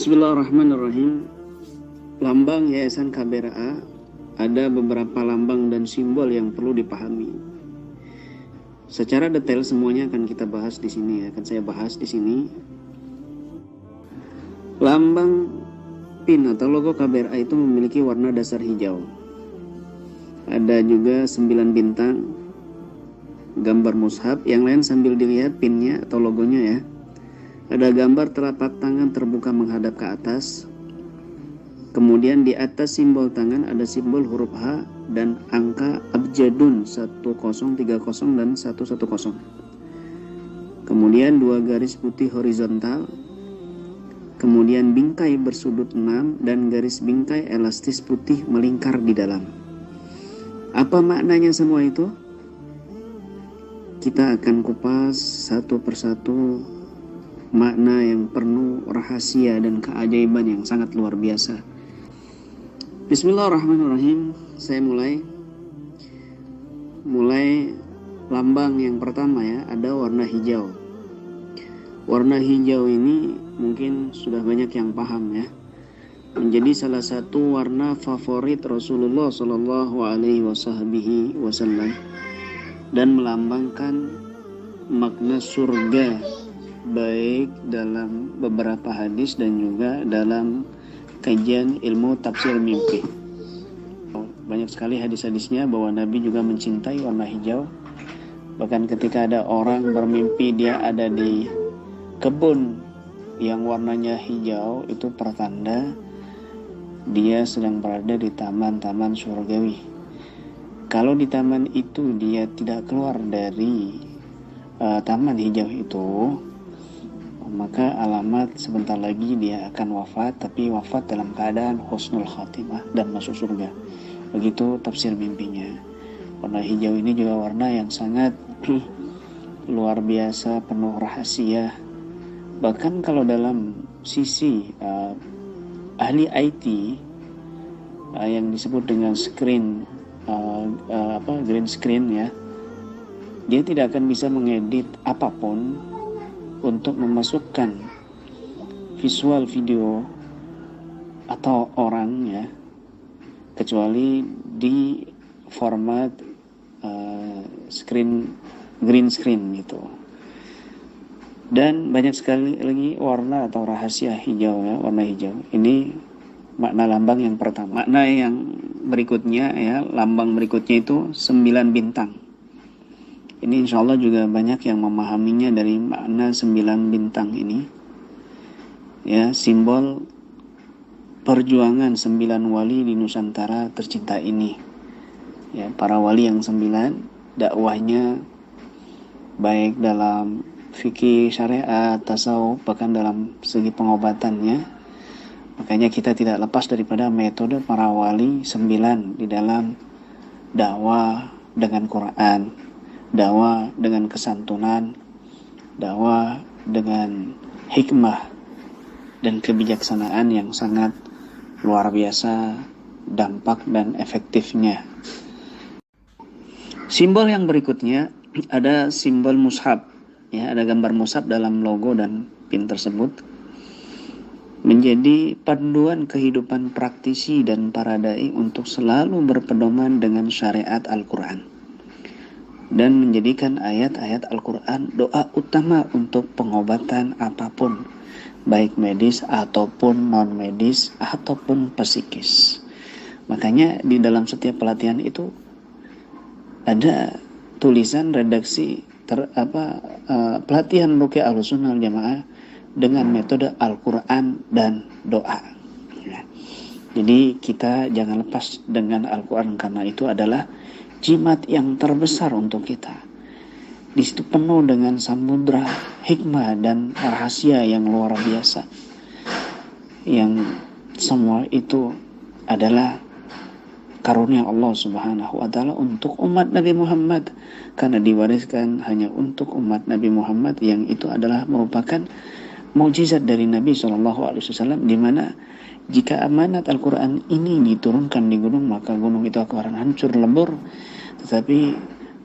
Bismillahirrahmanirrahim. Lambang Yayasan KBRA, ada beberapa lambang dan simbol yang perlu dipahami. Secara detail semuanya akan kita bahas di sini, akan saya bahas di sini. Lambang PIN atau logo KBRA itu memiliki warna dasar hijau. Ada juga 9 bintang, gambar mushaf, yang lain sambil dilihat PIN-nya atau logonya ya. Ada gambar telapak tangan terbuka menghadap ke atas. Kemudian di atas simbol tangan ada simbol huruf H dan angka abjadun 1030 dan 110. Kemudian 2 garis putih horizontal. Kemudian bingkai bersudut 6 dan garis bingkai elastis putih melingkar di dalam. Apa maknanya semua itu? Kita akan kupas satu persatu makna yang penuh rahasia dan keajaiban yang sangat luar biasa. Bismillahirrahmanirrahim. Saya mulai lambang yang pertama ya, ada warna hijau. Warna hijau ini mungkin sudah banyak yang paham ya. Menjadi salah satu warna favorit Rasulullah Shallallahu Alaihi Wasallam dan melambangkan makna surga, baik dalam beberapa hadis dan juga dalam kajian ilmu tafsir mimpi. Banyak sekali hadis-hadisnya bahwa Nabi juga mencintai warna hijau. Bahkan ketika ada orang bermimpi dia ada di kebun yang warnanya hijau, itu pertanda dia sedang berada di taman-taman surgawi. Kalau di taman itu dia tidak keluar dari taman hijau itu, maka alamat sebentar lagi dia akan wafat, tapi wafat dalam keadaan husnul khatimah dan masuk surga. Begitu tafsir mimpinya. Warna hijau ini juga warna yang sangat luar biasa, penuh rahasia. Bahkan kalau dalam sisi ahli IT yang disebut dengan green screen ya, dia tidak akan bisa mengedit apapun untuk memasukkan visual video atau orang ya, kecuali di format green screen gitu. Dan banyak sekali lagi warna atau rahasia hijau ya, warna hijau. Ini makna lambang yang pertama. Makna yang berikutnya ya, lambang berikutnya itu 9 bintang. Ini insya Allah juga banyak yang memahaminya dari makna 9 bintang ini. Ya, simbol perjuangan 9 wali di Nusantara tercinta ini. Ya, para wali yang 9, dakwahnya baik dalam fikih, syariat, tasawuf, bahkan dalam segi pengobatannya. Makanya kita tidak lepas daripada metode para wali 9 di dalam dakwah dengan Quran, dakwah dengan kesantunan, dakwah dengan hikmah dan kebijaksanaan yang sangat luar biasa dampak dan efektifnya. Simbol yang berikutnya ada simbol mushaf ya, ada gambar mushaf dalam logo dan PIN tersebut, menjadi panduan kehidupan praktisi dan para dai untuk selalu berpedoman dengan syariat Al-Quran dan menjadikan ayat-ayat Al-Quran doa utama untuk pengobatan apapun, baik medis ataupun non-medis ataupun psikis. Makanya di dalam setiap pelatihan itu ada tulisan redaksi pelatihan Ruqyah Ahlussunnah wal Jamaah dengan metode Al-Quran dan doa. Jadi kita jangan lepas dengan Al-Quran, karena itu adalah jimat yang terbesar untuk kita. Di situ penuh dengan samudra hikmah dan rahasia yang luar biasa. Yang semua itu adalah karunia Allah Subhanahu wa taala untuk umat Nabi Muhammad, karena diwariskan hanya untuk umat Nabi Muhammad, yang itu adalah merupakan mukjizat dari Nabi SAW, di mana jika amanat Al-Quran ini diturunkan di gunung, maka gunung itu akan hancur lebur. Tetapi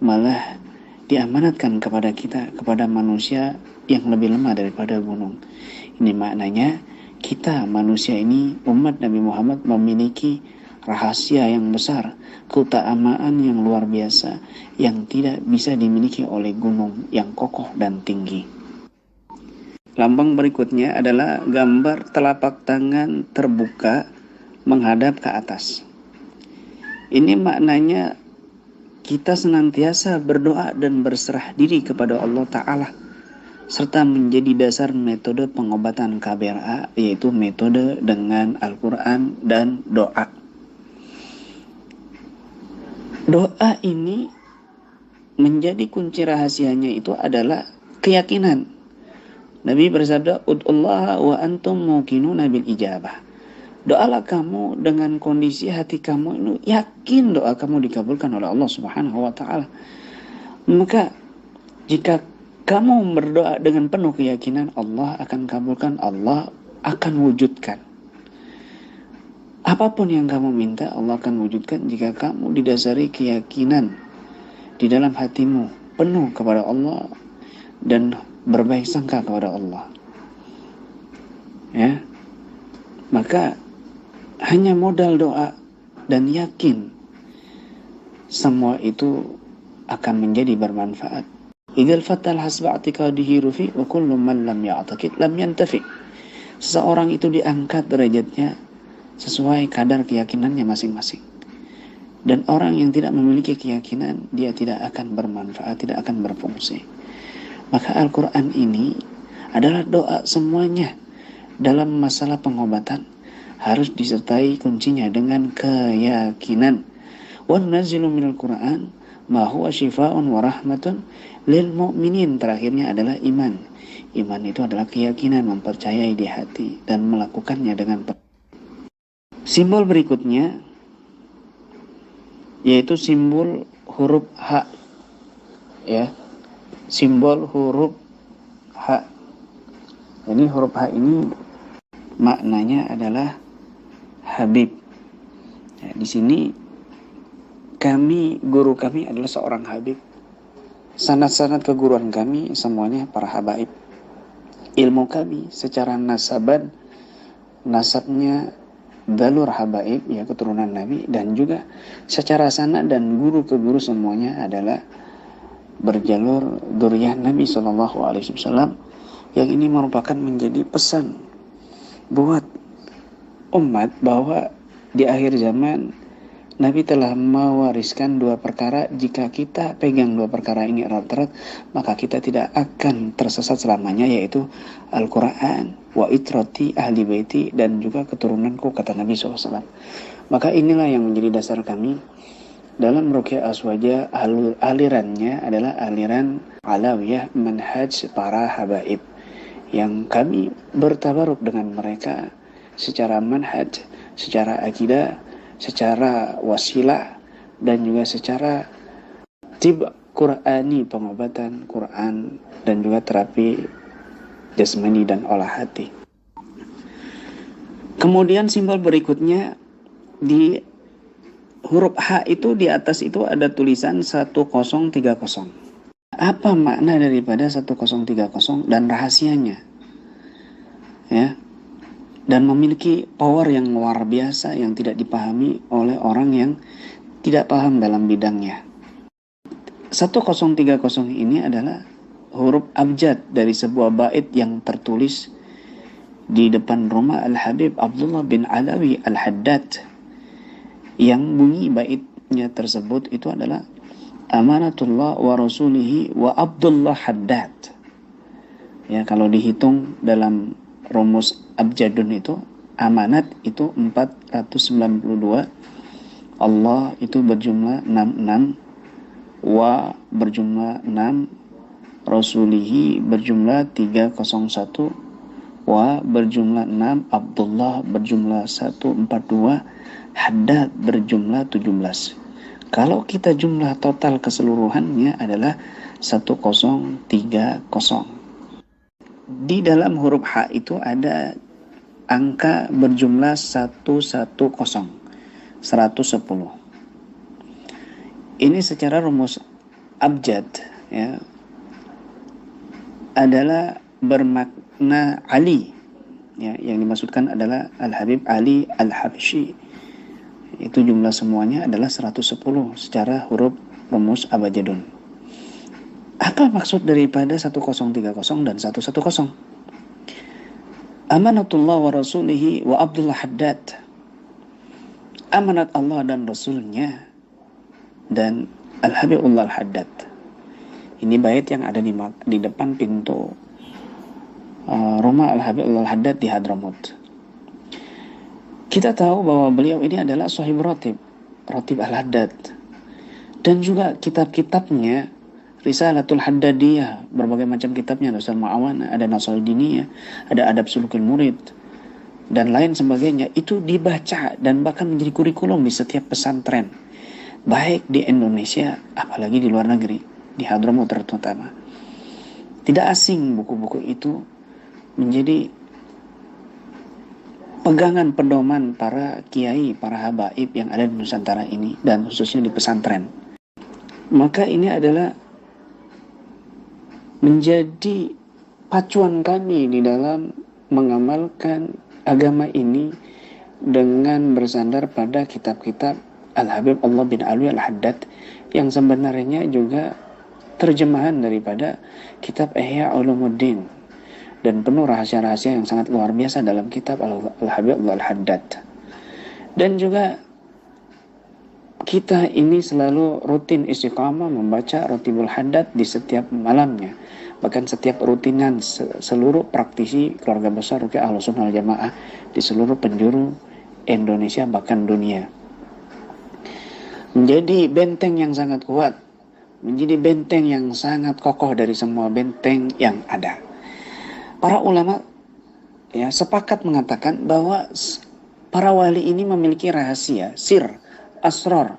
malah diamanatkan kepada kita, kepada manusia yang lebih lemah daripada gunung. Ini maknanya kita manusia ini, umat Nabi Muhammad, memiliki rahasia yang besar, keutamaan yang luar biasa, yang tidak bisa dimiliki oleh gunung yang kokoh dan tinggi. Lambang berikutnya adalah gambar telapak tangan terbuka menghadap ke atas. Ini maknanya kita senantiasa berdoa dan berserah diri kepada Allah Ta'ala, serta menjadi dasar metode pengobatan KBRA, yaitu metode dengan Al-Quran dan doa. Doa ini menjadi kunci rahasianya itu adalah keyakinan. Nabi bersabda, "Ud'ullaha wa antum muqinuna bil ijabah." Doalah kamu dengan kondisi hati kamu ini yakin doa kamu dikabulkan oleh Allah Subhanahu wa taala. Maka jika kamu berdoa dengan penuh keyakinan, Allah akan kabulkan, Allah akan wujudkan. Apapun yang kamu minta, Allah akan wujudkan jika kamu didasari keyakinan di dalam hatimu penuh kepada Allah dan berbaik sangka kepada Allah. Ya. Maka hanya modal doa dan yakin, semua itu akan menjadi bermanfaat. Idzal fatal hasba i'tiqadihi rufi wa kullu man lam ya'taqid lam yantafi. Seseorang itu diangkat derajatnya sesuai kadar keyakinannya masing-masing. Dan orang yang tidak memiliki keyakinan, dia tidak akan bermanfaat, tidak akan berfungsi. Maka Al-Quran ini adalah doa semuanya. Dalam masalah pengobatan harus disertai kuncinya dengan keyakinan. Wa nunazzilu minal Qur'an ma huwa syifaa'un wa rahmatun lil mu'minin. Terakhirnya adalah iman. Iman itu adalah keyakinan, mempercayai di hati dan melakukannya dengan simbol berikutnya yaitu simbol huruf H, ya, simbol huruf H. Ini huruf H ini maknanya adalah Habib. Ya, di sini guru kami adalah seorang Habib. Sanad-sanad keguruan kami semuanya para habaib. Ilmu kami secara nasabnya dalur habaib, ya, keturunan Nabi, dan juga secara sanad dan guru ke guru semuanya adalah berjalur dzurriyyah Nabi SAW, yang ini merupakan menjadi pesan buat umat bahwa di akhir zaman Nabi telah mewariskan dua perkara. Jika kita pegang dua perkara ini erat-erat, maka kita tidak akan tersesat selamanya, yaitu Al-Quran wa itrati ahli baiti, dan juga keturunanku, kata Nabi SAW. Maka inilah yang menjadi dasar kami dalam Ruqyah Aswaja. Alirannya adalah aliran Alawiyah, manhaj para habaib, yang kami bertabaruk dengan mereka secara manhaj, secara akidah, secara wasilah, dan juga secara tib Qur'ani, pengobatan Quran, dan juga terapi jasmani dan olah hati. Kemudian simbol berikutnya, di huruf H itu di atas itu ada tulisan 1030. Apa makna daripada 1030 dan rahasianya? Ya. Dan memiliki power yang luar biasa yang tidak dipahami oleh orang yang tidak paham dalam bidangnya. 1030 ini adalah huruf abjad dari sebuah bait yang tertulis di depan rumah Al-Habib Abdullah bin Alawi Al-Haddad, yang bunyi baitnya tersebut itu adalah amanatullah wa rasulihi wa Abdullah Haddad. Ya, kalau dihitung dalam rumus abjadun itu, amanat itu 492, Allah itu berjumlah 66, wa berjumlah 6, rasulihi berjumlah 301, wa berjumlah 6, Abdullah berjumlah 142, Haddad berjumlah 17. Kalau kita jumlah total keseluruhannya adalah 1030. Di dalam huruf H itu ada angka berjumlah 110. Ini secara rumus abjad, ya, adalah bermakna Ali. Ya, yang dimaksudkan adalah Al-Habib Ali Al-Habsyi. Itu jumlah semuanya adalah 110 secara huruf rumus abjadun. Apa maksud daripada 1030 dan 110? Amanatullah wa rasulihi wa Abdullah Haddad. Amanat Allah dan Rasulnya dan Al-Habibullah Al-Haddad. Ini bait yang ada di depan pintu rumah Al-Habibullah Al-Haddad di Hadramut. Kita tahu bahwa beliau ini adalah sahib Ratib Al-Haddad. Dan juga kitab-kitabnya, Risalatul Haddadiyah, berbagai macam kitabnya, Nusul Ma'awana, ada Nasal Diniyah, ada Adab Sulukul Murid, dan lain sebagainya, itu dibaca dan bahkan menjadi kurikulum di setiap pesantren, baik di Indonesia, apalagi di luar negeri, di Hadramut terutama. Tidak asing buku-buku itu menjadi pegangan pedoman para kiai, para habaib yang ada di Nusantara ini, dan khususnya di pesantren. Maka ini adalah menjadi pacuan kami di dalam mengamalkan agama ini dengan bersandar pada kitab-kitab Al-Habib Allah bin Alwi Al-Haddad yang sebenarnya juga terjemahan daripada kitab Ihya Ulumuddin dan penuh rahasia-rahasia yang sangat luar biasa dalam kitab Al-Habib Al-Haddad. Dan juga kita ini selalu rutin istiqamah membaca Ratibul Haddad di setiap malamnya. Bahkan setiap rutinan seluruh praktisi keluarga besar Ruqyah Ahlussunnah wal Jamaah di seluruh penjuru Indonesia bahkan dunia. Menjadi benteng yang sangat kuat, menjadi benteng yang sangat kokoh dari semua benteng yang ada. Para ulama ya sepakat mengatakan bahwa para wali ini memiliki rahasia, sir, asrar.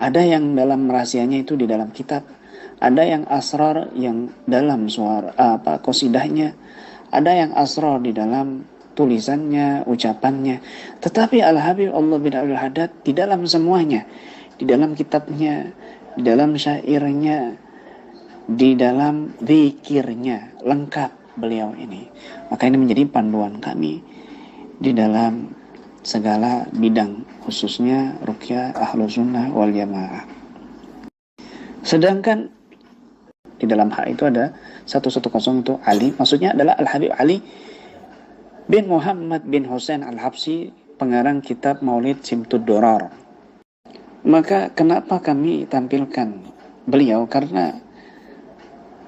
Ada yang dalam rahasianya itu di dalam kitab, ada yang asrar yang dalam qasidahnya, ada yang asrar di dalam tulisannya, ucapannya. Tetapi Al-Habib Allah bin Abdul Haddad di dalam semuanya, di dalam kitabnya, di dalam syairnya, di dalam zikirnya, lengkap beliau ini. Maka ini menjadi panduan kami di dalam segala bidang, khususnya Ruqyah Ahlussunnah wal Jamaah. Sedangkan di dalam hal itu ada 110 itu Ali, maksudnya adalah Al-Habib Ali bin Muhammad bin Husain Al-Habsyi, pengarang kitab Maulid Simtud Durar. Maka kenapa kami tampilkan beliau? Karena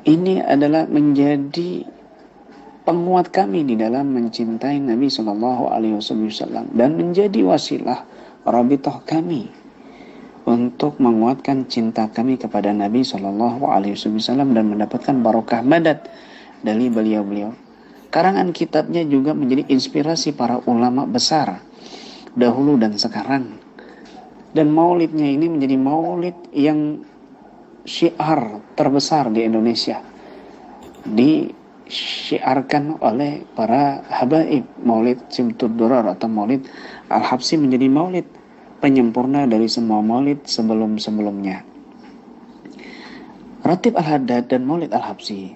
ini adalah menjadi penguat kami di dalam mencintai Nabi Sallallahu Alaihi Wasallam dan menjadi wasilah rabithah kami untuk menguatkan cinta kami kepada Nabi Sallallahu Alaihi Wasallam dan mendapatkan barokah madad dari beliau-beliau. Karangan kitabnya juga menjadi inspirasi para ulama besar dahulu dan sekarang. Dan maulidnya ini menjadi maulid yang syiar terbesar di Indonesia, disyiarkan oleh para habaib. Maulid Simtud Durar atau Maulid Al-Habsyi menjadi maulid penyempurna dari semua maulid sebelum-sebelumnya. Ratib Al-Haddad dan Maulid Al-Habsyi,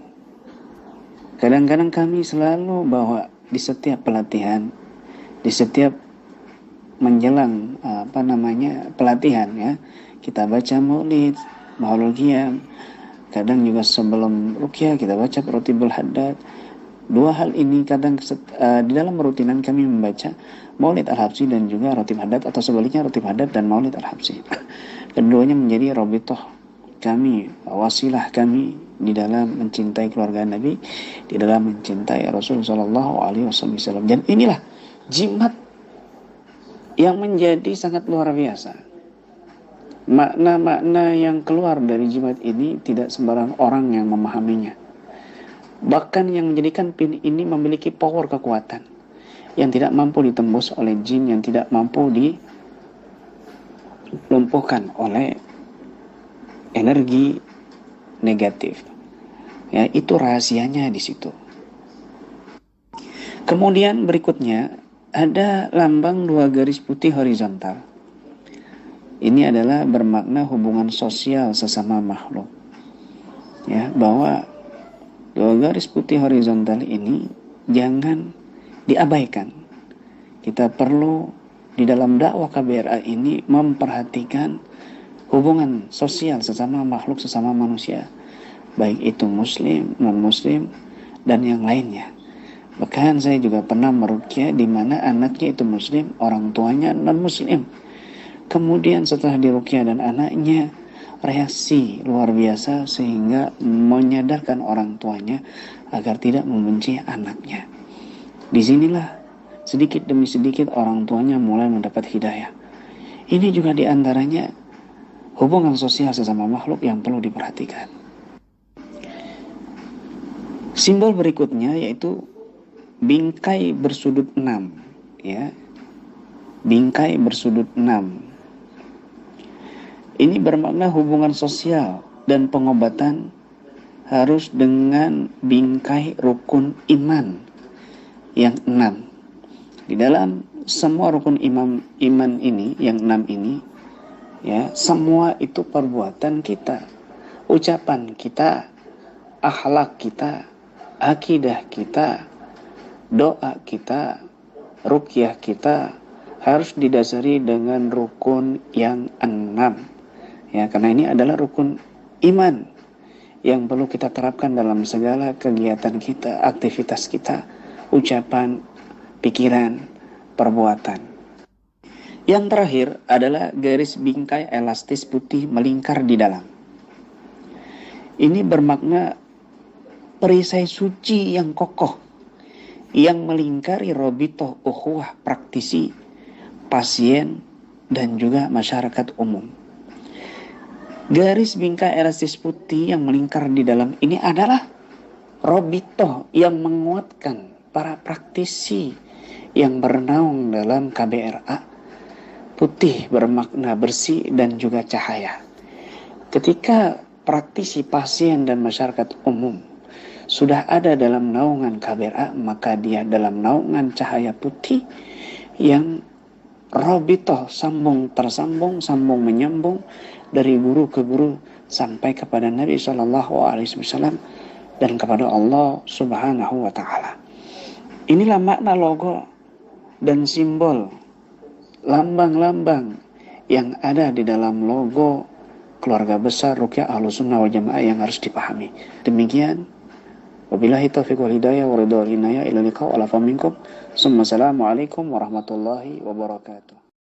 kadang-kadang kami selalu bawa di setiap pelatihan, di setiap menjelang pelatihan ya, kita baca maulid, maulul qiyam. Kadang juga sebelum ruqyah kita baca Ratibul Haddad. Dua hal ini kadang di dalam rutinan kami membaca Maulid Al-Habsyi dan juga Ratib Haddad, atau sebaliknya Ratib Haddad dan Maulid Al-Habsyi. Keduanya menjadi rabithah kami, wasilah kami di dalam mencintai keluarga Nabi, di dalam mencintai Rasul sallallahu alaihi wasallam. Dan inilah jimat yang menjadi sangat luar biasa. Makna-makna yang keluar dari jimat ini tidak sembarang orang yang memahaminya. Bahkan yang menjadikan pin ini memiliki power, kekuatan yang tidak mampu ditembus oleh jin, yang tidak mampu dilumpuhkan oleh energi negatif. Ya, itu rahasianya di situ. Kemudian berikutnya ada lambang 2 garis putih horizontal. Ini adalah bermakna hubungan sosial sesama makhluk. Ya, bahwa 2 garis putih horizontal ini jangan diabaikan. Kita perlu di dalam dakwah KBRA ini memperhatikan hubungan sosial sesama makhluk, sesama manusia, baik itu muslim, non-muslim, dan yang lainnya. Bahkan saya juga pernah meruqyah di mana anaknya itu muslim, orang tuanya non-muslim. Kemudian setelah diruqyah dan anaknya reaksi luar biasa sehingga menyadarkan orang tuanya agar tidak membenci anaknya. Disinilah sedikit demi sedikit orang tuanya mulai mendapat hidayah. Ini juga diantaranya hubungan sosial sesama makhluk yang perlu diperhatikan. Simbol berikutnya yaitu bingkai bersudut 6, ya. Bingkai bersudut 6. Ini bermakna hubungan sosial dan pengobatan harus dengan bingkai rukun iman yang 6. Di dalam semua rukun iman ini, yang 6 ini, ya, semua itu perbuatan kita, ucapan kita, akhlak kita, akidah kita, doa kita, ruqyah kita harus didasari dengan rukun yang 6. Ya, karena ini adalah rukun iman yang perlu kita terapkan dalam segala kegiatan kita, aktivitas kita, ucapan, pikiran, perbuatan. Yang terakhir adalah garis bingkai elastis putih melingkar di dalam. Ini bermakna perisai suci yang kokoh yang melingkari robitoh ukhuwah praktisi, pasien, dan juga masyarakat umum. Garis bingkai elastis putih yang melingkar di dalam ini adalah robitoh yang menguatkan para praktisi yang bernaung dalam KBRA. Putih bermakna bersih dan juga cahaya. Ketika praktisi, pasien, dan masyarakat umum sudah ada dalam naungan KBRA, maka dia dalam naungan cahaya putih yang robitoh sambung tersambung, sambung menyambung dari guru ke guru sampai kepada Nabi SAW dan kepada Allah Subhanahu wa Ta'ala. Inilah makna logo dan simbol, lambang-lambang yang ada di dalam logo keluarga besar Ruqyah Ahlussunnah wal Jamaah yang harus dipahami. Demikian, wabillahi taufiq wal hidayah wa ridha wal inayah ila liqa wa la faminkum. Assalamualaikum warahmatullahi wabarakatuh.